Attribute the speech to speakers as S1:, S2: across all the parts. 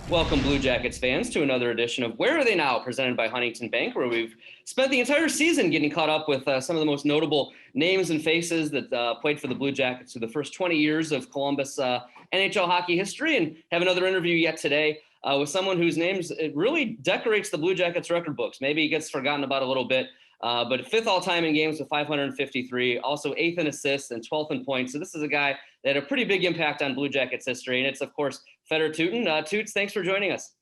S1: Welcome, Blue Jackets fans, to another edition of Where Are They Now, presented by Huntington Bank, where we've spent the entire season getting caught up with some of the most notable names and faces that played for the Blue Jackets through the first 20 years of Columbus NHL hockey history, and have another interview yet today with someone whose name really decorates the Blue Jackets record books. Maybe he gets forgotten about a little bit, but fifth all-time in games with 553, also eighth in assists and 12th in points. So this is a guy that had a pretty big impact on Blue Jackets history, and it's, of course, Fedor Tyutin. Toots, thanks for joining us.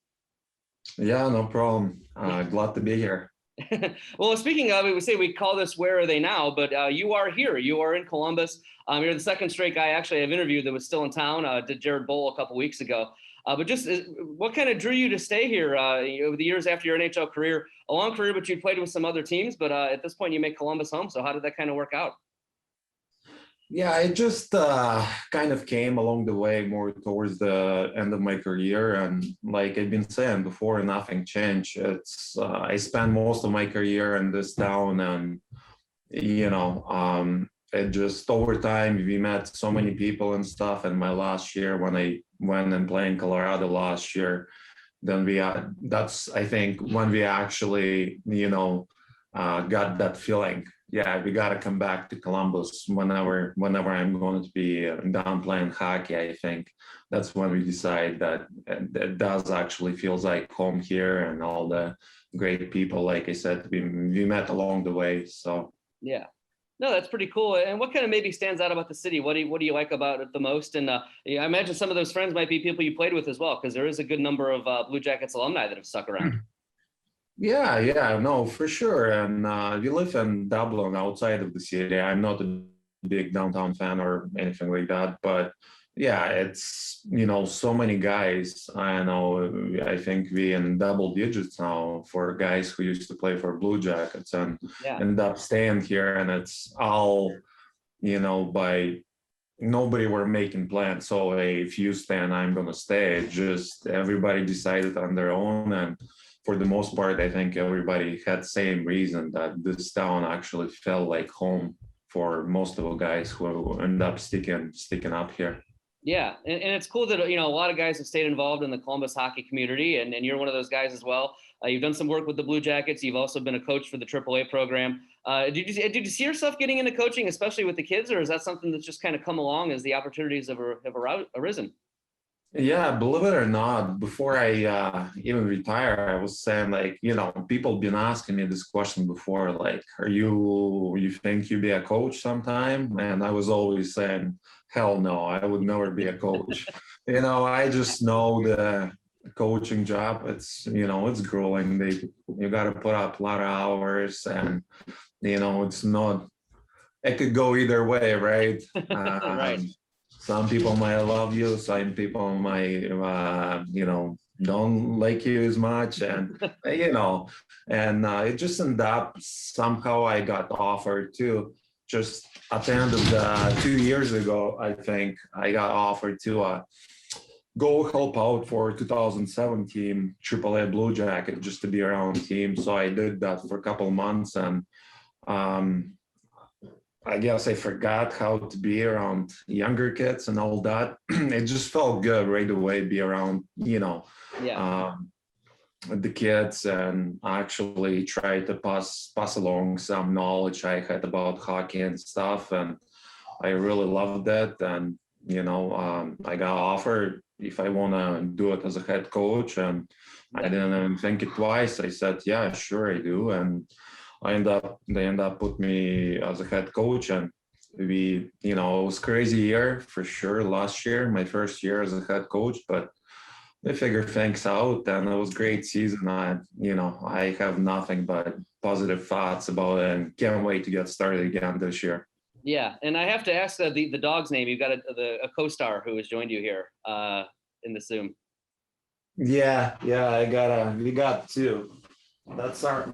S2: Yeah, no problem. Glad to be here.
S1: Well, speaking of, we call this Where Are They Now, but you are here. You are in Columbus. You're the second straight guy actually I've interviewed that was still in town. Did Jared Bowl a couple weeks ago. But just what kind of drew you to stay here over the years after your NHL career? A long career, but you played with some other teams. But at this point, you make Columbus home. So how did that kind of work out?
S2: Yeah, it just kind of came along the way more towards the end of my career. And like I've been saying before, nothing changed. It's I spent most of my career in this town, and it just over time we met so many people and stuff. And my last year when I went and played in Colorado last year, then that's I think when we actually got that feeling. Yeah, we got to come back to Columbus whenever I'm going to be done playing hockey. I think that's when we decide that it does actually feels like home here, and all the great people, like I said, we met along the way. So
S1: yeah. No, that's pretty cool. And what kind of maybe stands out about the city? What do you like about it the most? And I imagine some of those friends might be people you played with as well, because there is a good number of Blue Jackets alumni that have stuck around.
S2: Yeah, no, for sure. And we live in Dublin, outside of the city. I'm not a big downtown fan or anything like that, but yeah, it's so many guys. I think we in double digits now for guys who used to play for Blue Jackets and end up staying here, and it's all by nobody were making plans. So hey, if you stay and I'm gonna stay, just everybody decided on their own. And for the most part, I think everybody had the same reason, that this town actually felt like home for most of the guys who end up sticking up here.
S1: Yeah, and it's cool that a lot of guys have stayed involved in the Columbus hockey community, and you're one of those guys as well. You've done some work with the Blue Jackets. You've also been a coach for the AAA program. Did you see yourself getting into coaching, especially with the kids, or is that something that's just kind of come along as the opportunities have arisen?
S2: Yeah, believe it or not, before I even retire, I was saying, like, people been asking me this question before, like, you think you'd be a coach sometime? And I was always saying, hell no, I would never be a coach. I just know the coaching job, it's grueling. You got to put up a lot of hours, and, it's not, it could go either way, right?
S1: Right.
S2: Some people might love you, some people might, don't like you as much, and and it just ended up somehow I got offered to, just at the end of the 2 years ago, I think I got offered to go help out for 2017 AAA Blue Jacket, just to be around the team. So I did that for a couple of months, and I guess I forgot how to be around younger kids and all that. It just felt good right away, be around, the kids, and actually try to pass along some knowledge I had about hockey and stuff. And I really loved that. And, I got offered if I want to do it as a head coach, and I didn't even think it twice. I said, yeah, sure I do. And they end up put me as a head coach, and it was a crazy year for sure. Last year, my first year as a head coach, but we figured things out, and it was a great season. I have nothing but positive thoughts about it, and can't wait to get started again this year.
S1: Yeah, and I have to ask the dog's name. You've got a co-star who has joined you here in the Zoom.
S2: Yeah, we got two. That's our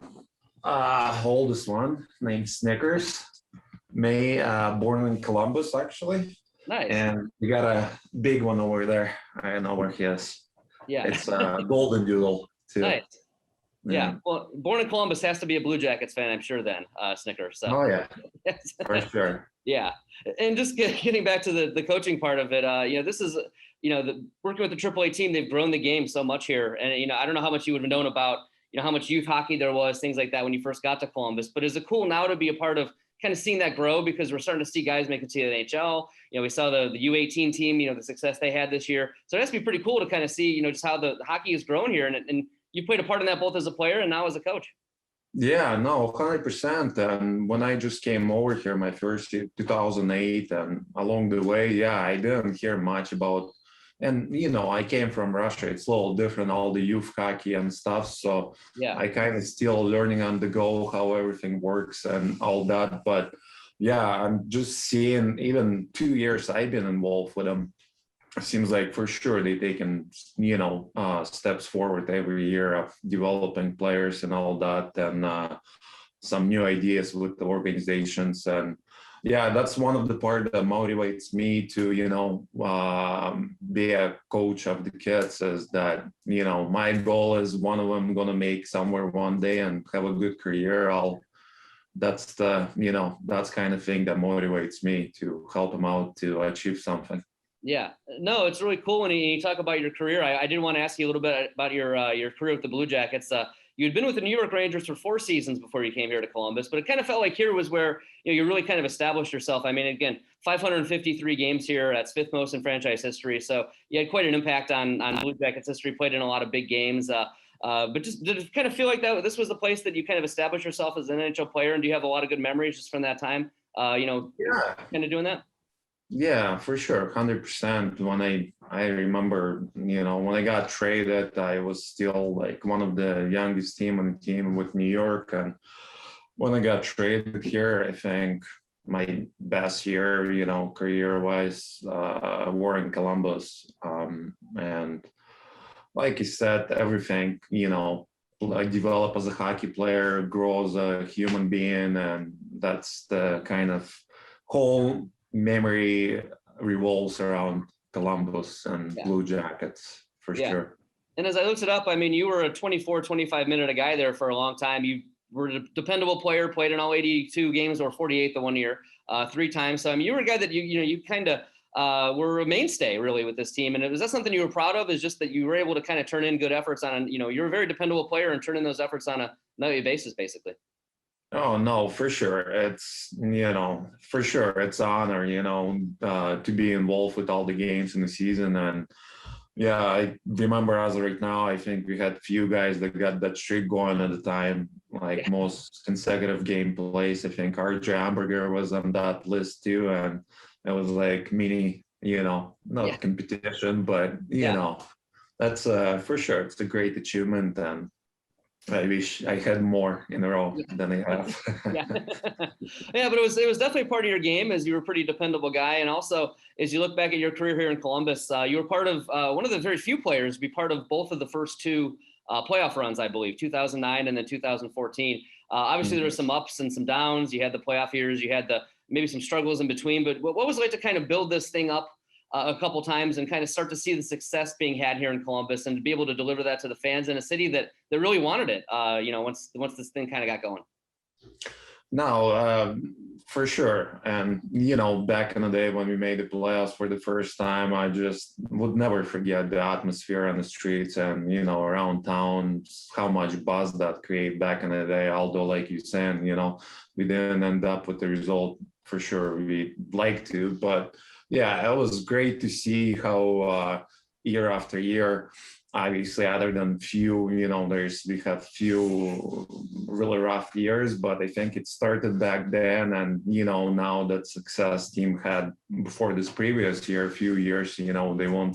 S2: oldest one, named Snickers. Born in Columbus, actually.
S1: Nice.
S2: And we got a big one over there. I don't know where he is.
S1: Yeah.
S2: It's a golden doodle too.
S1: Nice. Yeah. Well, born in Columbus has to be a Blue Jackets fan, I'm sure then, Snicker. So.
S2: Oh yeah, for sure.
S1: Yeah. And just getting back to the coaching part of it, this is, working with the AAA team, they've grown the game so much here. And, I don't know how much you would have known about, how much youth hockey there was, things like that when you first got to Columbus. But is it cool now to be a part of kind of seeing that grow, because we're starting to see guys make it to the NHL. We saw the U18 team, the success they had this year. So it has to be pretty cool to kind of see, just how the hockey has grown here. And you played a part in that both as a player and now as a coach.
S2: Yeah, no, 100%. And when I just came over here, my first year, 2008, and along the way, yeah, I didn't hear much about, and I came from Russia. It's a little different, all the youth hockey and stuff. So
S1: yeah,
S2: I kind of still learning on the go how everything works and all that. But yeah, I'm just seeing, even 2 years I've been involved with them, it seems like for sure they taken steps forward every year of developing players and all that, and some new ideas with the organizations. And yeah, that's one of the part that motivates me to be a coach of the kids, is that my goal is one of them going to make somewhere one day and have a good career. That's that's kind of thing that motivates me to help them out to achieve something.
S1: Yeah, no, it's really cool when you talk about your career. I did want to ask you a little bit about your career with the Blue Jackets. You had been with the New York Rangers for 4 seasons before you came here to Columbus, but it kind of felt like here was where you really kind of established yourself. I mean, again, 553 games here, that's 5th most in franchise history. So you had quite an impact on Blue Jackets history, played in a lot of big games. But just did it kind of feel like that this was the place that you kind of established yourself as an NHL player? And do you have a lot of good memories just from that time,
S2: Yeah.
S1: kind of doing that?
S2: Yeah, for sure, 100%. When I remember, when I got traded, I was still like one of the youngest team on the team with New York. And when I got traded here, I think my best year, career-wise, were in Columbus. And like you said, everything, I develop as a hockey player, grow as a human being, and that's the kind of whole memory revolves around Columbus and Blue Jackets for sure.
S1: And as I looked it up, I mean, you were a 24, 25 minute a guy there for a long time. You were a dependable player, played in all 82 games or 48 the one year, 3 times. So I mean, you were a guy that you kind of were a mainstay really with this team. And was that something you were proud of? Is just that you were able to kind of turn in good efforts on, you're a very dependable player and turn in those efforts on a nightly basis, basically.
S2: Oh no, for sure. It's for sure it's an honor, to be involved with all the games in the season. And yeah, I remember as of right now, I think we had few guys that got that streak going at the time, like most consecutive game plays. I think RJ Hamburger was on that list too, and it was like mini, not competition, but that's for sure. It's a great achievement, and I wish I had more in a row than I have.
S1: Yeah, but it was definitely part of your game, as you were a pretty dependable guy, and also as you look back at your career here in Columbus, you were part of one of the very few players to be part of both of the first 2 playoff runs, I believe, 2009 and then 2014. Obviously, there were some ups and some downs. You had the playoff years, you had maybe some struggles in between. But what was it like to kind of build this thing up a couple times and kind of start to see the success being had here in Columbus and to be able to deliver that to the fans in a city that really wanted it, once this thing kind of got going?
S2: No, for sure. And, back in the day when we made the playoffs for the first time, I just would never forget the atmosphere on the streets and, around town, how much buzz that created back in the day. Although, like you said, we didn't end up with the result for sure we'd like to, but yeah, it was great to see how year after year, obviously, other than few, we have few really rough years, but I think it started back then. And, now that success team had before this previous year, a few years, they won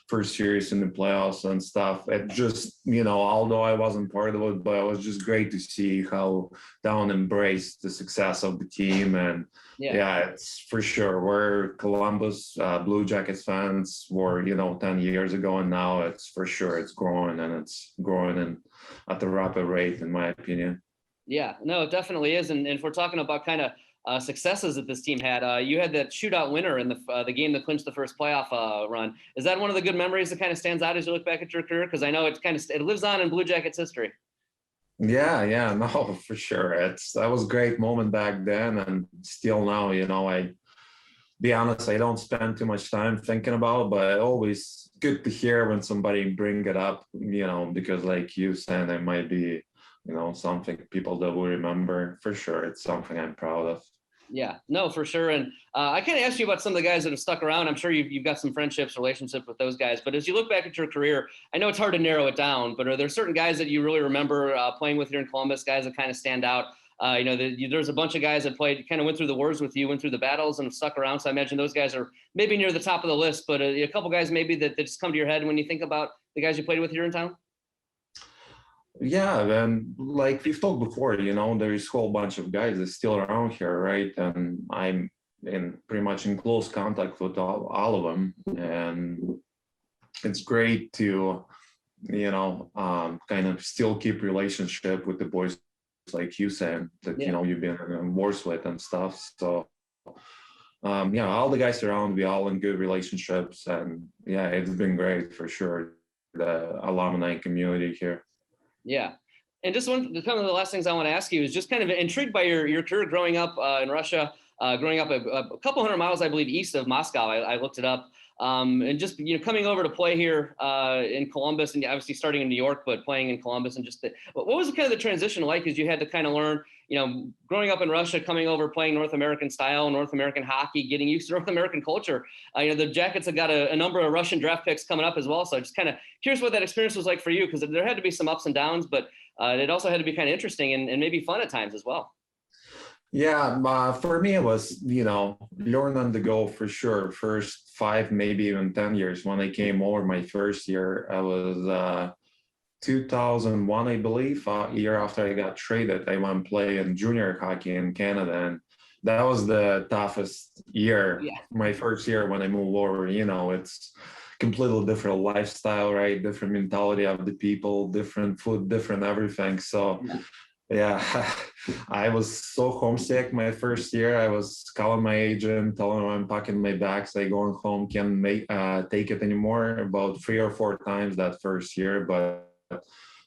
S2: first series in the playoffs and stuff. It just, although I wasn't part of it, but it was just great to see how Down embraced the success of the team. And yeah, it's for sure. We're Columbus Blue Jackets fans were, 10 years ago, and now it's for sure it's growing, and it's growing and at a rapid rate, in my opinion.
S1: Yeah, no, it definitely is. And if we're talking about kind of successes that this team had, you had that shootout winner in the game that clinched the first playoff run. Is that one of the good memories that kind of stands out as you look back at your career? Because I know it lives on in Blue Jackets history.
S2: Yeah, no, for sure. That was a great moment back then, and still now. I be honest, I don't spend too much time thinking about, but always good to hear when somebody bring it up. Because like you said, it might be something people that will remember for sure. It's something I'm proud of.
S1: Yeah, no, for sure. And I kind of asked you about some of the guys that have stuck around. I'm sure you've got some friendships, relationships with those guys. But as you look back at your career, I know it's hard to narrow it down, but are there certain guys that you really remember playing with here in Columbus, guys that kind of stand out? There's a bunch of guys that played, kind of went through the wars with you, went through the battles and stuck around. So I imagine those guys are maybe near the top of the list, but a couple guys maybe that just come to your head when you think about the guys you played with here in town?
S2: Yeah, and like we've talked before, there's a whole bunch of guys that's still around here, right? And I'm in pretty much in close contact with all of them, and it's great to kind of still keep relationship with the boys, like you said, that
S1: Yeah.
S2: you've been in wars with and stuff. So yeah, all the guys around, we all in good relationships, and yeah, it's been great for sure. The alumni community here.
S1: Yeah. And just one of the last things I want to ask you is just kind of intrigued by your career growing up in Russia, growing up a couple hundred miles, I believe, east of Moscow. I looked it up. And just coming over to play here in Columbus, and obviously starting in New York, but playing in Columbus, and what was kind of the transition like? Because you had to kind of learn, growing up in Russia, coming over, playing North American style, North American hockey, getting used to North American culture. The Jackets have got a number of Russian draft picks coming up as well. So just kind of curious what that experience was like for you, because there had to be some ups and downs, but it also had to be kind of interesting and maybe fun at times as well.
S2: Yeah, for me, it was, learn on the go for sure. First 5, maybe even 10 years. When I came over my first year, I was 2001, I believe, a year after I got traded. I went play in junior hockey in Canada. And that was the toughest year,
S1: Yeah.
S2: my first year when I moved over. It's completely different lifestyle, right? Different mentality of the people, different food, different everything. So,
S1: Yeah.
S2: yeah, I was so homesick my first year. I was calling my agent, telling him I'm packing my bags. I going home, can't take it anymore. About 3 or 4 times that first year, but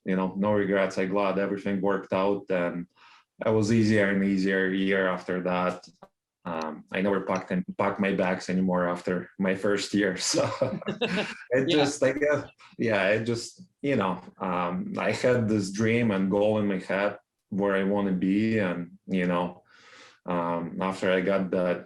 S2: no regrets. I'm glad everything worked out, and it was easier and easier year after that. I never packed my bags anymore after my first year. So it
S1: Yeah.
S2: just like yeah, it just I had this dream and goal in my head where I want to be, and after I got that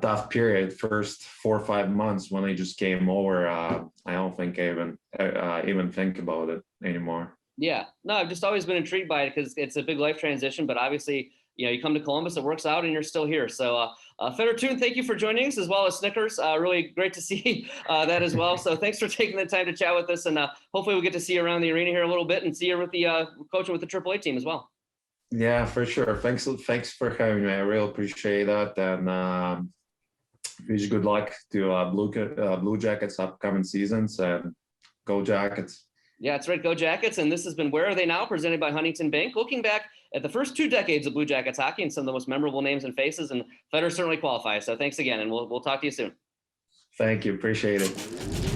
S2: tough period, first 4 or 5 months when I just came over, I don't think I even think about it anymore.
S1: Yeah, no, I've just always been intrigued by it because it's a big life transition. But obviously, you come to Columbus, it works out, and you're still here. So, Fedor Tyutin, thank you for joining us, as well as Snickers. Really great to see that as well. So, thanks for taking the time to chat with us, and hopefully, we'll get to see you around the arena here a little bit, and see you with the coaching with the AAA team as well.
S2: Yeah, for sure. Thanks for having me. I really appreciate that, and wish good luck to Blue Jackets upcoming seasons, and go Jackets.
S1: Yeah, that's right. Go Jackets. And this has been Where Are They Now, presented by Huntington Bank, looking back at the first 2 decades of Blue Jackets hockey and some of the most memorable names and faces. And Fedor certainly qualifies. So thanks again, and we'll talk to you soon.
S2: Thank you. Appreciate it.